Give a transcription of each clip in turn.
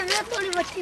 थोड़ी बच्ची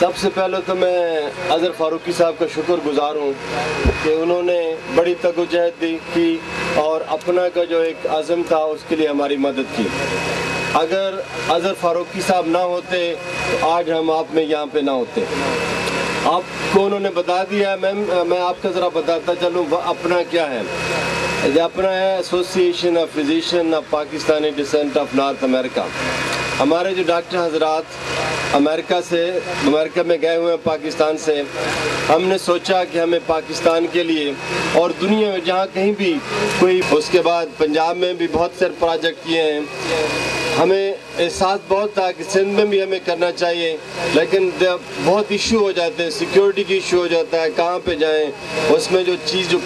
सबसे पहले तो मैं अज़हर फ़ारूकी साहब का शुक्रगुज़ार हूँ कि उन्होंने बड़ी तगोजहद की और अपना का जो एक अज़म था उसके लिए हमारी मदद की। अगर अज़हर फ़ारूकी साहब ना होते तो आज हम आप में यहाँ पे ना होते। आपको उन्होंने बता दिया। मैं आपको ज़रा बताता चलूँ अपना क्या है। अपना है association of physician of Pakistani descent of north America. हमारे जो डॉक्टर हजरात अमेरिका में गए हुए हैं पाकिस्तान से, हमने सोचा कि हमें पाकिस्तान के लिए और दुनिया में जहाँ कहीं भी कोई, उसके बाद पंजाब में भी बहुत सारे प्रोजेक्ट किए हैं। हमें एहसास बहुत था कि सिंध में भी हमें करना चाहिए, लेकिन बहुत इशू हो जाते हैं, सिक्योरिटी की इशू हो जाता है, कहाँ पे जाएं, उसमें जो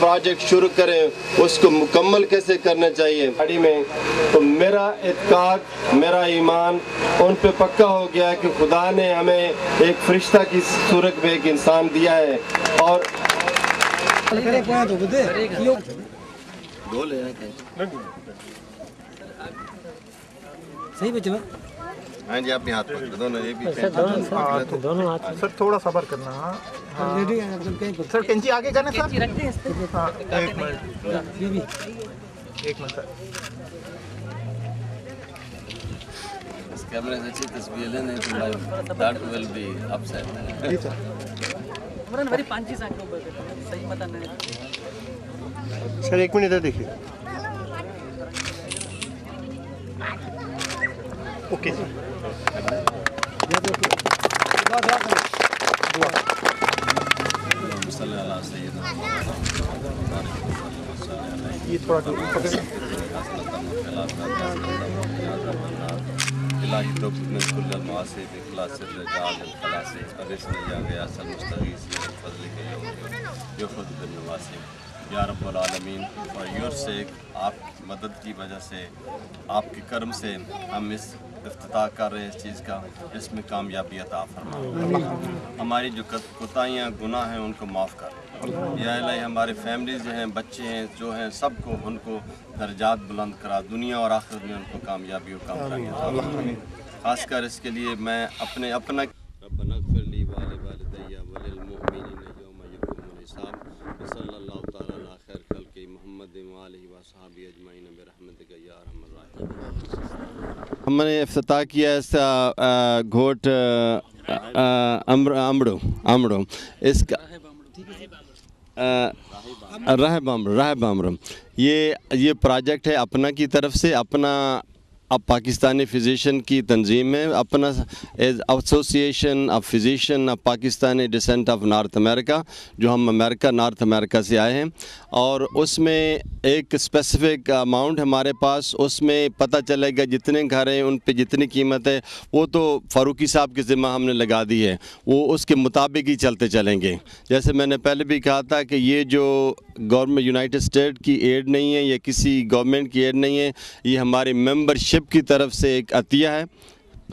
प्रोजेक्ट शुरू करें उसको मुकम्मल कैसे करना चाहिए गाड़ी में। तो मेरा एतकाद, मेरा ईमान उन पे पक्का हो गया कि खुदा ने हमें एक फरिश्ता की सूरत में एक इंसान दिया है। और सही बच्चे हाँ जी, अपने हाथ पकड़ दोनों, ये भी दोनों हाथ सर थोड़ा सबर करना। हाँ सर, कैंची आगे करना सर। हाँ एक मिनट सर। इस कैमरे से अच्छी तस्वीर लेने तो लाइव दैट विल बी अपसेट। जी सर। वरन वेरी पांची साइकिल ऊपर सही पता नहीं सर। एक मिनट इधर देखिए। Okay sir. ये थोड़ा इलाही तो में कुल मासे इखलास रजाल खलास अरिसन या गया सल मुस्तगीस फजल के यो खुद बिन नवासी या रब्बुल आलमीन। और योर से आप मदद की वजह से, आपके कर्म से हम इस इफ्तिताह कर रहे हैं इस चीज़ का, इसमें कामयाबी अता फरमा। हमारी जो कोताहियाँ गुनाह हैं उनको माफ़ कर। या इलाही हमारे फैमिलीज जो हैं, बच्चे हैं जो हैं, सबको उनको दर्जात बुलंद करा, दुनिया और आखिरत में उनको कामयाबी और कामयाबी। खासकर इसके लिए मैं अपना रब्बना ग़फ़िरली वाले वालिदैया वलिल मुअमिनीना यौमा यक़ूमुल हिसाब सल्लल्लाहु तआला अला खैर खल्क़ि मुहम्मद व आलिहि व अस्हाबिहि अजमईन बिरहमतिका या अरहमर राहिमीन। हमने इफ्तिताह किया इस घोट अमड़ो इसका राहब अमरो ये प्रोजेक्ट है अपना की तरफ से। अपना अब पाकिस्तानी फिजिशियन की तंजीम है, अपना association of physician of Pakistani descent of north America, जो हम नॉर्थ अमेरिका से आए हैं। और उसमें एक स्पेसिफिक अमाउंट हमारे पास, उसमें पता चलेगा जितने घर हैं उन पे जितनी कीमत है वो तो फ़ारूकी साहब के ज़िम्मा हमने लगा दी है, वो उसके मुताबिक ही चलते चलेंगे। जैसे मैंने पहले भी कहा था कि ये जो गवर्नमेंट यूनाइटेड स्टेट की एड नहीं है, या किसी गवर्नमेंट की एड नहीं है, ये हमारी मेंबरशिप की तरफ से एक अतिया है।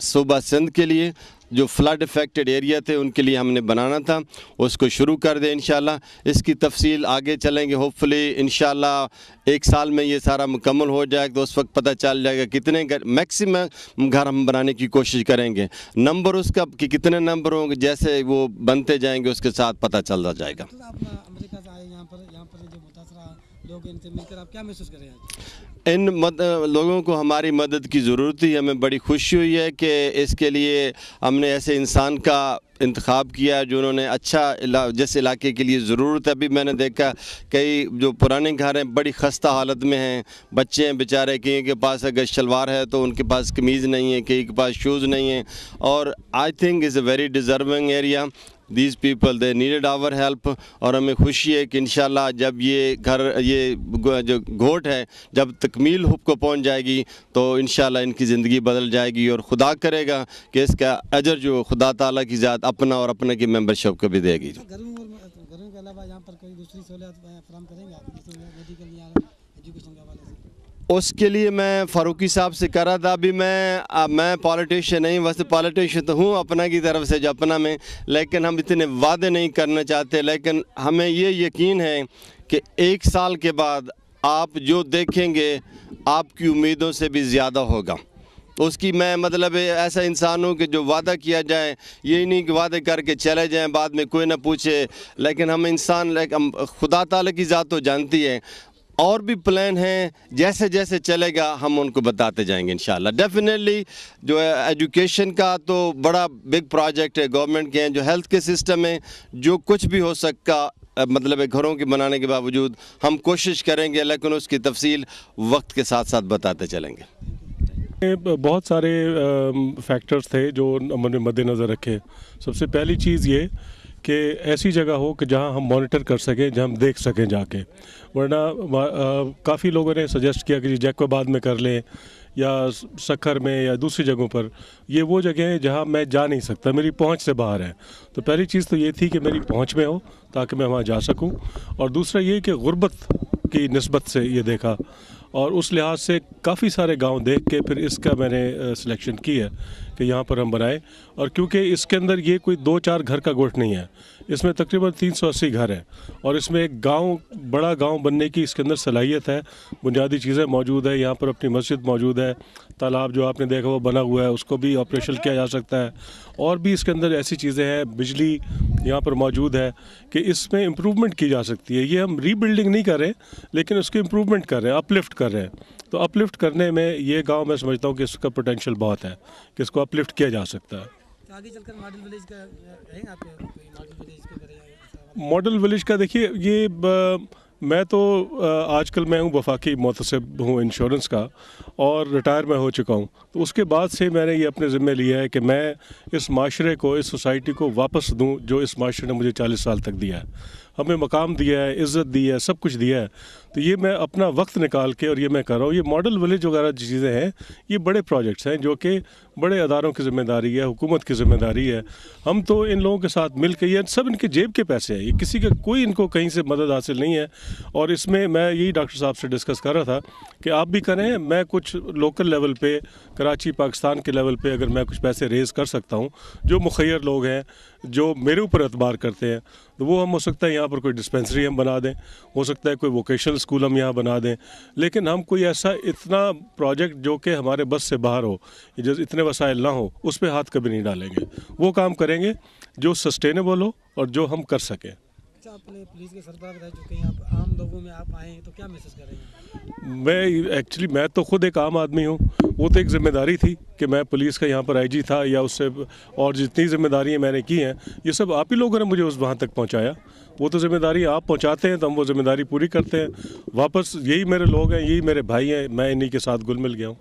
सूबा सिंध के लिए जो फ्लड इफ़ेक्टेड एरिया थे उनके लिए हमने बनाना था, उसको शुरू कर दे इंशाल्लाह। इसकी तफसील आगे चलेंगे, होपफुली इंशाल्लाह 1 साल में ये सारा मुकम्मल हो जाएगा तो उस वक्त पता चल जाएगा कितने घर, मैक्सिमम घर हम बनाने की कोशिश करेंगे। नंबर उसका कि कितने नंबर होंगे, जैसे वो बनते जाएंगे उसके साथ पता चलता जाएगा। अमेरिका से आए यहाँ पर जो मुतासरा लोग, इनसे मिलकर आप क्या महसूस कर रहे हैं? लोगों को हमारी मदद की ज़रूरत थी, हमें बड़ी खुशी हुई है कि इसके लिए हम हमने ऐसे इंसान का इंतखाब किया जो उन्होंने अच्छा जिस इलाके के लिए ज़रूरत है। अभी मैंने देखा कई जो पुराने घर हैं बड़ी ख़स्ता हालत में हैं, बच्चे हैं बेचारे, कई के पास अगर शलवार है तो उनके पास कमीज़ नहीं है, कई के पास शूज़ नहीं हैं। और I think is a very deserving area. These people they needed our help. और हमें खुशी है कि इंशाल्लाह जब ये घर, ये जो घोट है, जब तकमील को पहुंच जाएगी तो इंशाल्लाह इनकी ज़िंदगी बदल जाएगी और खुदा करेगा कि इसका अजर जो खुदा ताला की ज़ात अपना और अपने की मेंबरशिप को भी देगी। घरों के अलावा यहाँ पर कोई दूसरी सहूलियत फराहम करेंगे आप, जैसे मेडिकल या एजुकेशन के हवाले से? उसके लिए मैं फ़ारूकी साहब से कह रहा था। अभी मैं पॉलिटिशियन नहीं, वैसे पॉलिटिशियन तो हूँ अपना की तरफ से जो अपना में, लेकिन हम इतने वादे नहीं करना चाहते। लेकिन हमें ये यकीन है कि 1 साल के बाद आप जो देखेंगे आपकी उम्मीदों से भी ज़्यादा होगा। उसकी मैं मतलब ऐसा इंसान हूँ कि जो वादा किया जाए, ये नहीं कि वादे करके चले जाएं बाद में कोई ना पूछे। लेकिन हम इंसान, खुदा ताला की ज़ात तो जानती है, और भी प्लान हैं, जैसे जैसे चलेगा हम उनको बताते जाएंगे इंशाल्लाह। डेफिनेटली जो है एजुकेशन का तो बड़ा बिग प्रोजेक्ट है गवर्नमेंट के हैं। जो हेल्थ के सिस्टम है, जो कुछ भी हो सकता मतलब घरों के बनाने के बावजूद हम कोशिश करेंगे, लेकिन उसकी तफसील वक्त के साथ साथ बताते चलेंगे। बहुत सारे फैक्टर्स थे जो हमने मद्देनज़र रखे। सबसे पहली चीज़ ये कि ऐसी जगह हो कि जहां हम मॉनिटर कर सकें, जहां हम देख सकें जाके। वरना काफ़ी लोगों ने सजेस्ट किया कि जैकोबाद में कर लें या सखर में या दूसरी जगहों पर। ये वो जगह है जहां मैं जा नहीं सकता, मेरी पहुंच से बाहर है। तो पहली चीज़ तो ये थी कि मेरी पहुंच में हो ताकि मैं वहां जा सकूं। और दूसरा ये कि गुर्बत की निस्बत से ये देखा और उस लिहाज से काफ़ी सारे गांव देख के फिर इसका मैंने सिलेक्शन की है कि यहाँ पर हम बनाएं। और क्योंकि इसके अंदर ये कोई 2-4 घर का गोठ नहीं है, इसमें तकरीबन 380 घर हैं और इसमें एक गांव, बड़ा गांव बनने की इसके अंदर सलाहियत है। बुनियादी चीज़ें मौजूद है, यहाँ पर अपनी मस्जिद मौजूद है, तालाब जो आपने देखा वो बना हुआ है, उसको भी ऑपरेशन किया जा सकता है। और भी इसके अंदर ऐसी चीज़ें हैं, बिजली यहाँ पर मौजूद है कि इसमें इम्प्रूवमेंट की जा सकती है। ये हम रीबिल्डिंग नहीं कर रहे लेकिन उसकी इम्प्रूवमेंट कर रहे हैं, अपलिफ्ट कर रहे हैं। तो अपलिफ्ट करने में ये गांव मैं समझता हूँ कि इसका पोटेंशियल बहुत है कि इसको अपलिफ्ट किया जा सकता है। तो आगे चलकर मॉडल विलेज का है आपके कोई मॉडल विलेज के करें? मॉडल विलेज का देखिए, ये मैं तो आजकल मैं हूँ वफाकी मोतसिब हूँ इंश्योरेंस का और रिटायर मैं हो चुका हूँ। तो उसके बाद से मैंने ये अपने ज़िम्मे लिया है कि मैं इस माशरे को, इस सोसाइटी को वापस दूँ जो इस माशरे ने मुझे 40 साल तक दिया है। हमें मकाम दिया है, इज़्ज़त दी है, सब कुछ दिया है। तो ये मैं अपना वक्त निकाल के और ये मैं कर रहा हूँ। ये मॉडल विलेज वगैरह चीज़ें हैं, ये बड़े प्रोजेक्ट्स हैं जो कि बड़े अदारों की ज़िम्मेदारी है, हुकूमत की ज़िम्मेदारी है। हम तो इन लोगों के साथ मिल के, ये सब इनके जेब के पैसे हैं, ये किसी का कोई इनको कहीं से मदद हासिल नहीं है। और इसमें मैं यही डॉक्टर साहब से डिस्कस कर रहा था कि आप भी करें, मैं कुछ लोकल लेवल पे, कराची पाकिस्तान के लेवल पे अगर मैं कुछ पैसे रेज़ कर सकता हूँ, जो मुखैर लोग हैं, जो मेरे ऊपर एतबार करते हैं, तो वो हम हो सकता है यहाँ पर कोई डिस्पेंसरी हम बना दें, हो सकता है कोई वोकेशनल स्कूल हम यहाँ बना दें। लेकिन हम कोई ऐसा इतना प्रोजेक्ट जो कि हमारे बस से बाहर हो, जो इतने वसाइल ना हो, उस पर हाथ कभी नहीं डालेंगे। वो काम करेंगे जो सस्टेनेबल हो और जो हम कर सकें। अच्छा, अपने पुलिस के सरबराह रह चुके हैं, आप आम लोगों में आप आए हैं तो क्या मैसेज करेंगे? मैं तो खुद एक आम आदमी हूँ। वो तो एक ज़िम्मेदारी थी कि मैं पुलिस का यहाँ पर आईजी था या उससे और जितनी ज़िम्मेदारियाँ मैंने की हैं, ये सब आप ही लोगों ने मुझे उस वहाँ तक पहुँचाया। वो तो ज़िम्मेदारी आप पहुँचाते हैं तो हम वो ज़िम्मेदारी पूरी करते हैं। वापस यही मेरे लोग हैं, यही मेरे भाई हैं, मैं इन्हीं के साथ घुल मिल गया हूँ।